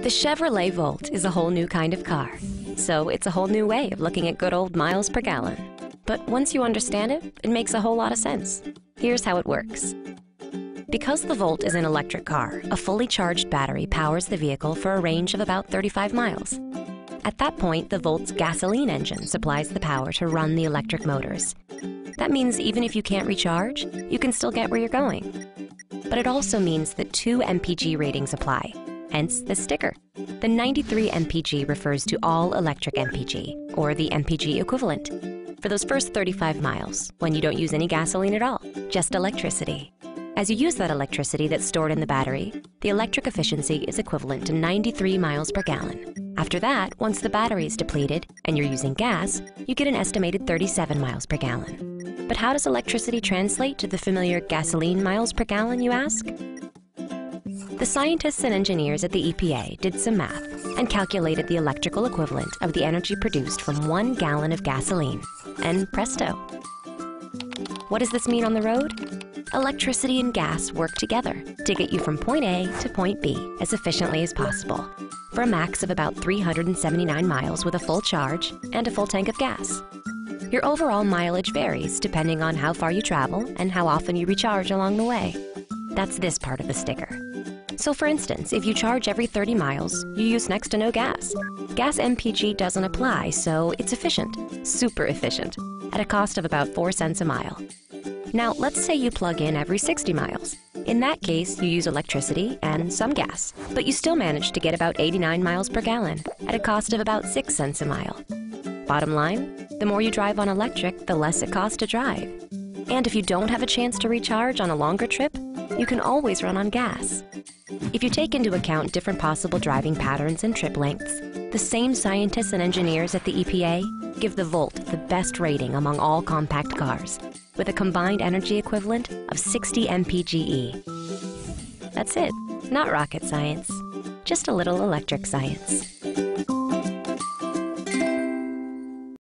The Chevrolet Volt is a whole new kind of car, so it's a whole new way of looking at good old miles per gallon. But once you understand it, it makes a whole lot of sense. Here's how it works. Because the Volt is an electric car, a fully charged battery powers the vehicle for a range of about 35 miles. At that point, the Volt's gasoline engine supplies the power to run the electric motors. That means even if you can't recharge, you can still get where you're going. But it also means that 2 MPG ratings apply, hence the sticker. The 93 MPG refers to all electric MPG, or the MPG equivalent, for those first 35 miles, when you don't use any gasoline at all, just electricity. As you use that electricity that's stored in the battery, the electric efficiency is equivalent to 93 miles per gallon. After that, once the battery is depleted and you're using gas, you get an estimated 37 miles per gallon. But how does electricity translate to the familiar gasoline miles per gallon, you ask? The scientists and engineers at the EPA did some math and calculated the electrical equivalent of the energy produced from 1 gallon of gasoline. And presto! What does this mean on the road? Electricity and gas work together to get you from point A to point B as efficiently as possible, for a max of about 379 miles with a full charge and a full tank of gas. Your overall mileage varies depending on how far you travel and how often you recharge along the way. That's this part of the sticker. So for instance, if you charge every 30 miles, you use next to no gas. Gas MPG doesn't apply, so it's efficient, super efficient, at a cost of about 4 cents a mile. Now, let's say you plug in every 60 miles. In that case, you use electricity and some gas, but you still manage to get about 89 miles per gallon at a cost of about 6 cents a mile. Bottom line, the more you drive on electric, the less it costs to drive. And if you don't have a chance to recharge on a longer trip, you can always run on gas. If you take into account different possible driving patterns and trip lengths, the same scientists and engineers at the EPA give the Volt the best rating among all compact cars, with a combined energy equivalent of 60 mpge. That's it. Not rocket science, just a little electric science.